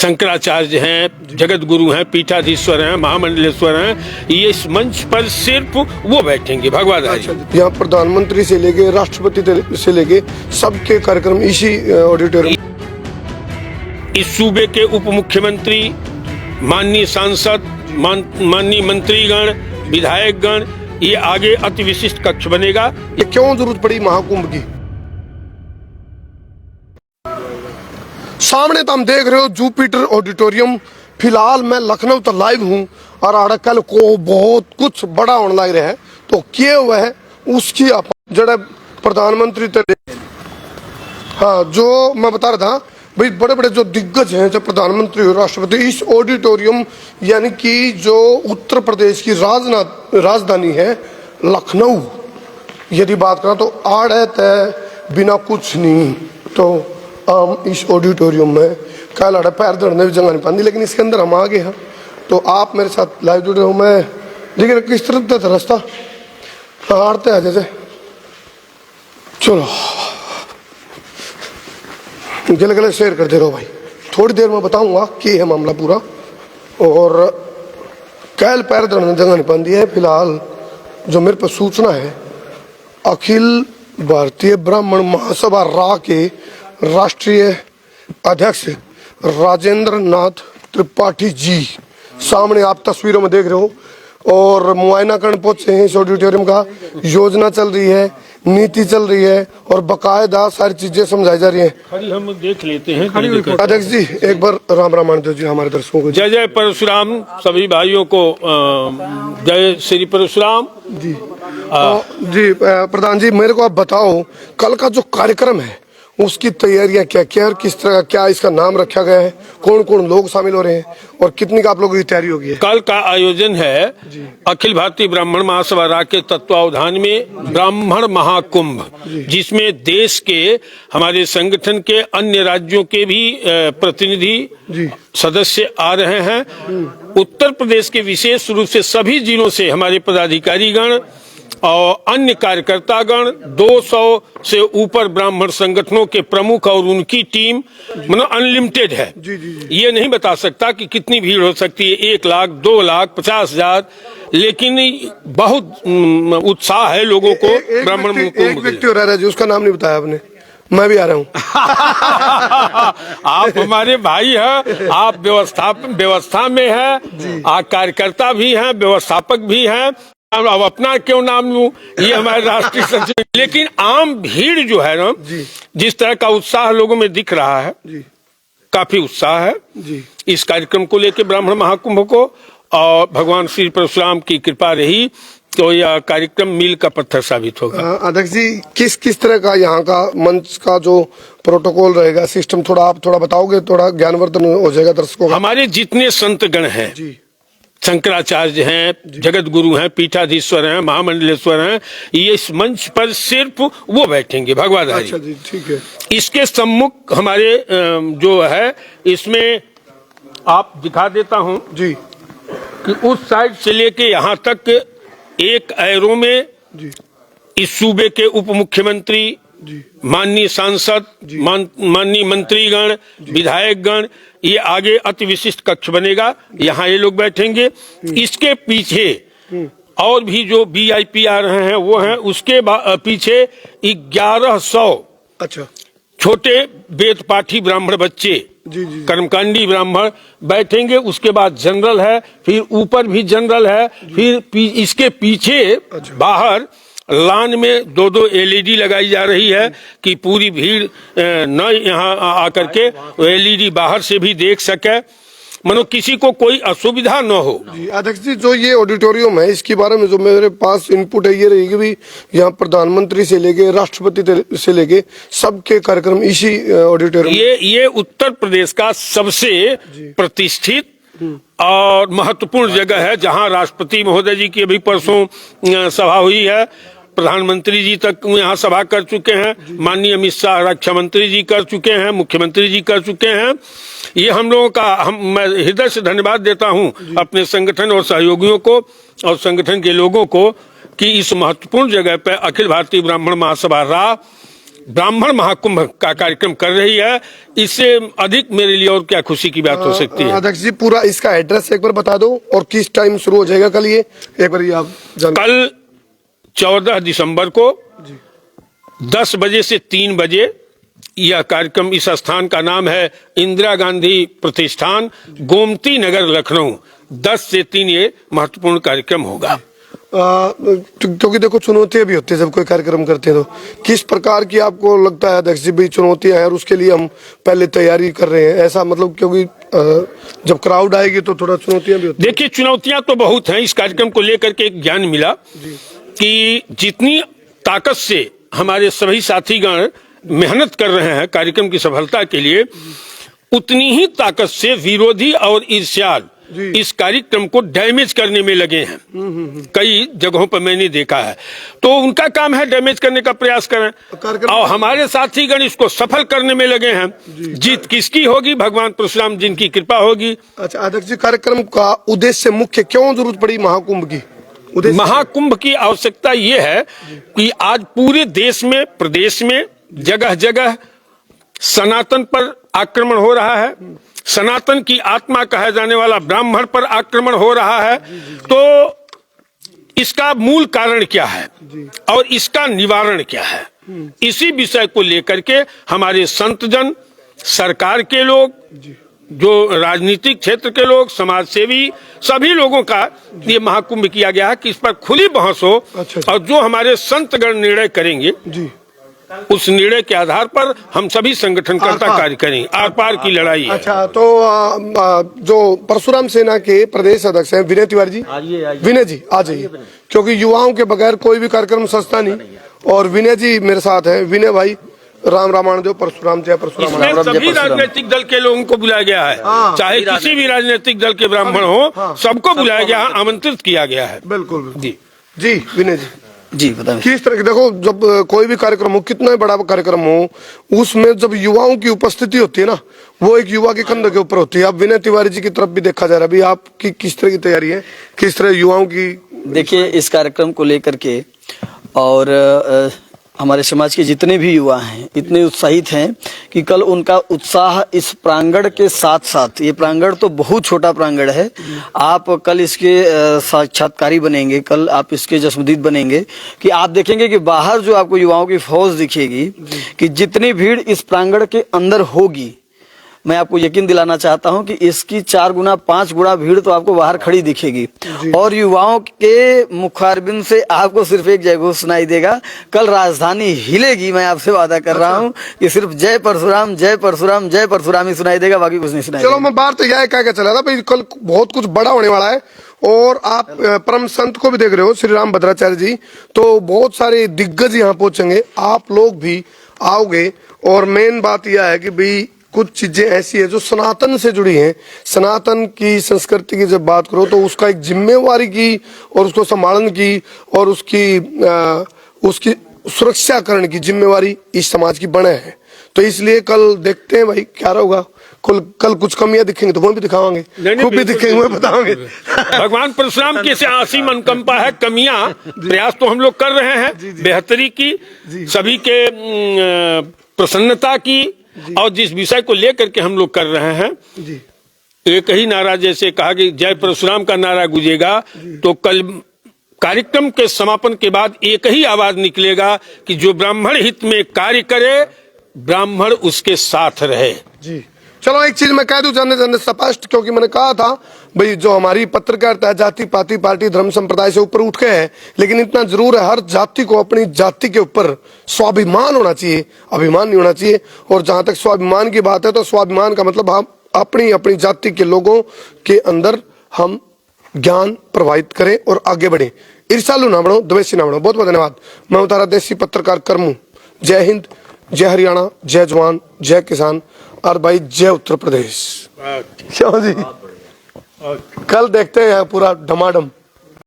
शंकराचार्य हैं, जगत गुरु हैं, पीठाधीश्वर हैं, महामंडलेश्वर हैं। ये इस मंच पर सिर्फ वो बैठेंगे भगवाधारी। यहाँ प्रधानमंत्री से लेके राष्ट्रपति से लेके सबके कार्यक्रम इसी ऑडिटोरियम। इस सूबे के उप मुख्यमंत्री, माननीय सांसद, माननीय मंत्रीगण, विधायकगण, ये आगे अति विशिष्ट कक्ष बनेगा। ये क्यों जरूरत पड़ी महाकुंभ की? सामने तो हम देख रहे हो जुपिटर ऑडिटोरियम। फिलहाल मैं लखनऊ तो लाइव हूँ और अड़कल को बहुत कुछ बड़ा होने लग रहा है। तो क्या हुआ है उसकी आप जड़ा प्रधानमंत्री हाँ, जो मैं बता रहा था भाई, बड़े बड़े जो दिग्गज हैं, जो प्रधानमंत्री और राष्ट्रपति, इस ऑडिटोरियम यानी कि जो उत्तर प्रदेश की राजधानी है लखनऊ, यदि बात करें तो आड़ है तय बिना कुछ नहीं। तो हम इस ऑडिटोरियम में कह लड़ा पैर धरने भी जगह नहीं पाती, लेकिन इसके अंदर हम आ गए हैं। तो आप मेरे साथ लाइव जुड़े हो। मैं लेकिन किस तरफ था रास्ता आड़ते आ जैसे, चलो गले गले शेयर करते रहो भाई। थोड़ी देर में बताऊंगा कि है मामला पूरा। और कैल पैर धरने जगह नहीं पाती है। फिलहाल जो मेरे पास सूचना है, अखिल भारतीय ब्राह्मण महासभा रा के राष्ट्रीय अध्यक्ष राजेंद्र नाथ त्रिपाठी जी सामने आप तस्वीरों में देख रहे हो, और मुआयना करने पहुंचे हैं इस ऑडिटोरियम का। योजना चल रही है, नीति चल रही है और बकायदा सारी चीजें समझाई जा रही हैं। खड़ी हम देख लेते हैं। अध्यक्ष जी एक बार राम राम मान दो जी हमारे दर्शकों को। जय जय परशुराम। सभी भाइयों को जय श्री परशुराम जी। जी प्रधान जी, मेरे को आप बताओ कल का जो कार्यक्रम है उसकी तैयारियां क्या क्या और किस तरह, क्या इसका नाम रखा गया है, कौन कौन लोग शामिल हो रहे हैं और कितनी का आप लोगों की तैयारी होगी है? कल का आयोजन है अखिल भारतीय ब्राह्मण महासभा रा के तत्वावधान में ब्राह्मण महाकुंभ, जिसमें देश के हमारे संगठन के अन्य राज्यों के भी प्रतिनिधि सदस्य आ रहे हैं। उत्तर प्रदेश के विशेष रूप से सभी जिलों से हमारे पदाधिकारीगण और अन्य कार्यकर्तागण, 200 से ऊपर ब्राह्मण संगठनों के प्रमुख और उनकी टीम, मतलब अनलिमिटेड है। ये नहीं बता सकता कि कितनी भीड़ हो सकती है, 1 लाख, 2 लाख, 50,000, लेकिन बहुत उत्साह है लोगों को। ब्राह्मण एक व्यक्ति रह रहा है जी, उसका नाम नहीं बताया आपने। मैं भी आ रहा हूँ। आप हमारे भाई हैं, आप व्यवस्था में हैं, आप कार्यकर्ता भी हैं, व्यवस्थापक भी हैं। अब अपना क्यों नाम लूं, ये हमारे राष्ट्रीय सचिव। लेकिन आम भीड़ जो है ना, जिस तरह का उत्साह लोगों में दिख रहा है, काफी उत्साह है इस कार्यक्रम को लेकर, ब्राह्मण महाकुंभ को। और भगवान श्री परशुराम की कृपा रही तो यह कार्यक्रम मील का पत्थर साबित होगा। अध्यक्ष जी, किस तरह का यहाँ का मंच का जो प्रोटोकॉल रहेगा, सिस्टम, थोड़ा आप बताओगे, थोड़ा ज्ञानवर्धन हो जाएगा दर्शकों का। हमारे जितने संतगण हैं, शंकराचार्य हैं, जगत गुरु हैं, पीठाधीश्वर हैं, महामंडलेश्वर हैं, ये इस मंच पर सिर्फ वो बैठेंगे भगवाधारी। अच्छा जी, ठीक है। इसके सम्मुख हमारे जो है, इसमें आप दिखा देता हूं जी कि उस साइड से लेके यहाँ तक एक एरो में इस सूबे के उप मुख्यमंत्री, माननीय सांसद, माननीय मंत्रीगण, विधायकगण, ये आगे अति विशिष्ट कक्ष बनेगा, यहाँ ये लोग बैठेंगे। इसके पीछे और भी जो VIP आ रहे हैं वो हैं। उसके पीछे 1100 अच्छा छोटे वेद पाठी ब्राह्मण बच्चे, कर्मकांडी ब्राह्मण बैठेंगे। उसके बाद जनरल है, फिर ऊपर भी जनरल है, फिर इसके पीछे बाहर लान में 2-2 LED लगाई जा रही है कि पूरी भीड़ न यहाँ आकर के LED बाहर से भी देख सके, मनो किसी को कोई असुविधा न हो। अध्यक्ष जी, जो ये ऑडिटोरियम है, इसके बारे में जो मेरे पास इनपुट है ये रहेगी भी, यहाँ प्रधानमंत्री से लेके राष्ट्रपति से लेके सबके कार्यक्रम इसी ऑडिटोरियम। ये उत्तर प्रदेश का सबसे प्रतिष्ठित और महत्वपूर्ण जगह है, जहाँ राष्ट्रपति महोदय जी की अभी परसों सभा हुई है, प्रधानमंत्री जी तक यहाँ सभा कर चुके हैं, माननीय अमित शाह रक्षा मंत्री जी कर चुके हैं, मुख्यमंत्री जी कर चुके हैं। ये हम लोगों का मैं हृदय से धन्यवाद देता हूँ अपने संगठन और सहयोगियों को और संगठन के लोगों को कि इस महत्वपूर्ण जगह पर अखिल भारतीय ब्राह्मण महासभा रा ब्राह्मण महाकुंभ का कार्यक्रम कर रही है। इससे अधिक मेरे लिए और क्या खुशी की बात हो सकती है। अध्यक्ष जी पूरा इसका एड्रेस एक बार बता दो और किस टाइम शुरू हो जाएगा कल, ये एक बार आप कल 14 दिसंबर को 10 बजे से 3 बजे यह कार्यक्रम, इस स्थान का नाम है इंदिरा गांधी प्रतिष्ठान, गोमती नगर, लखनऊ। 10 से 3 ये महत्वपूर्ण कार्यक्रम होगा। क्योंकि देखो चुनौतियां भी होती है जब कोई कार्यक्रम करते हैं, तो किस प्रकार की आपको लगता है अध्यक्ष जी भी चुनौतियां हैं और उसके लिए हम पहले तैयारी कर रहे हैं, ऐसा मतलब क्योंकि जब क्राउड आएगी तो थोड़ा चुनौतियां भी होती हैं। देखिए चुनौतियां तो बहुत हैं। इस कार्यक्रम को लेकर के एक ज्ञान मिला कि जितनी ताकत से हमारे सभी साथीगण मेहनत कर रहे हैं कार्यक्रम की सफलता के लिए, उतनी ही ताकत से विरोधी और ईर्ष्याल इस कार्यक्रम को डैमेज करने में लगे हैं। कई जगहों पर मैंने देखा है। तो उनका काम है डैमेज करने का प्रयास करें और हमारे साथीगण इसको सफल करने में लगे हैं। जीत किसकी होगी? भगवान परशुराम जिनकी कृपा होगी। अच्छा अध्यक्ष जी, कार्यक्रम का उद्देश्य मुख्य क्यों जरूरत पड़ी महाकुंभ की? महाकुंभ की आवश्यकता ये है कि आज पूरे देश में, प्रदेश में जगह जगह सनातन पर आक्रमण हो रहा है। सनातन की आत्मा कहा जाने वाला ब्राह्मण पर आक्रमण हो रहा है। तो इसका मूल कारण क्या है और इसका निवारण क्या है, इसी विषय को लेकर के हमारे संतजन, सरकार के लोग, जो राजनीतिक क्षेत्र के लोग, समाज सेवी, सभी लोगों का ये महाकुंभ किया गया है कि इस पर खुली बहस हो। और जो हमारे संतगण निर्णय करेंगे उस निर्णय के आधार पर हम सभी संगठनकर्ता कार्य करेंगे। आर पार की लड़ाई है। अच्छा तो जो परशुराम सेना के प्रदेश अध्यक्ष हैं विनय तिवारी जी, विनय जी आ जाइए, क्योंकि युवाओं के बगैर कोई भी कार्यक्रम सस्ता नहीं। और विनय जी मेरे साथ हैं। विनय भाई, राम रामायण देव, परशुराम जय परशुराम। सभी राजनीतिक दल के लोगों को बुलाया गया है, चाहे किसी भी राजनीतिक दल के ब्राह्मण हो, सबको बुलाया गया है, आमंत्रित किया गया है। बिल्कुल जी। जी विनय जी बताएं। किस तरह देखो, जब कोई भी कार्यक्रम हो, कितना बड़ा कार्यक्रम हो, उसमें जब युवाओं की उपस्थिति होती है ना, वो एक युवा के कंधे के ऊपर होती है। अब विनय तिवारी जी की तरफ भी देखा जा रहा है, अभी आपकी किस तरह की तैयारी है, किस तरह युवाओं की? देखिए इस कार्यक्रम को लेकर के और हमारे समाज के जितने भी युवा हैं इतने उत्साहित हैं कि कल उनका उत्साह इस प्रांगण के साथ साथ, ये प्रांगण तो बहुत छोटा प्रांगण है, आप कल इसके साक्षात्कारी बनेंगे, कल आप इसके जश्मदीद बनेंगे कि आप देखेंगे कि बाहर जो आपको युवाओं की फौज दिखेगी, कि जितनी भीड़ इस प्रांगण के अंदर होगी, मैं आपको यकीन दिलाना चाहता हूं कि इसकी 4 गुना 5 गुना भीड़ तो आपको बाहर खड़ी दिखेगी। और युवाओं के मुखारबिंद से आपको सिर्फ एक जय घोष सुनाई देगा। कल राजधानी हिलेगी, मैं आपसे वादा कर रहा हूं कि सिर्फ जय परशुराम जय परशुराम जय परशुराम ही सुनाई देगा, बाकी कुछ नहीं सुनाई चलो मैं बात तो यह कह के चला था भाई, कल बहुत कुछ बड़ा होने वाला है। और आप परम संत को भी देख रहे हो, श्री राम भद्राचार्य जी, तो बहुत सारे दिग्गज यहाँ पहुंचेंगे, आप लोग भी आओगे। और मेन बात यह है कि भाई कुछ चीजें ऐसी है जो सनातन से जुड़ी हैं। सनातन की संस्कृति की जब बात करो तो उसका एक जिम्मेवारी की और उसको संभालने की और उसकी सुरक्षा करने की जिम्मेवारी इस समाज की बने है। तो इसलिए कल देखते हैं भाई क्या होगा। कल कुछ कमियां दिखेंगे तो वो भी दिखावांगे, खूब भी दिखेंगे वो बताओगे। भगवान परशुराम की से असीम अनुकंपा है। कमियां प्रयास तो हम लोग कर रहे हैं बेहतरी की, सभी के प्रसन्नता की, और जिस विषय को लेकर के हम लोग कर रहे हैं एक ही नारा, जैसे कहा कि जय परशुराम का नारा गूंजेगा, तो कल कार्यक्रम के समापन के बाद एक ही आवाज निकलेगा कि जो ब्राह्मण हित में कार्य करे, ब्राह्मण उसके साथ रहे। जी चलो एक चीज मैं कह दूं जानने स्पष्ट, क्योंकि मैंने कहा था भाई जो हमारी पत्रकारिता है जाति पाति पार्टी धर्म संप्रदाय से ऊपर उठ के है, लेकिन इतना जरूर है हर जाति को अपनी जाति के ऊपर स्वाभिमान होना चाहिए, अभिमान नहीं होना चाहिए। और जहां तक स्वाभिमान की बात है तो स्वाभिमान का मतलब हम अपनी अपनी जाति के लोगों के अंदर हम ज्ञान प्रवाहित करें और आगे बढ़े। ईर्ष्यालु ना बढ़ो, द्वेषी ना बढ़ो। बहुत बहुत धन्यवाद। मैं उतारा देसी पत्रकार कर्मू। जय हिंद, जय हरियाणा, जय जवान, जय किसान और भाई जय उत्तर प्रदेश। क्यों जी, कल देखते हैं पूरा डमाडम।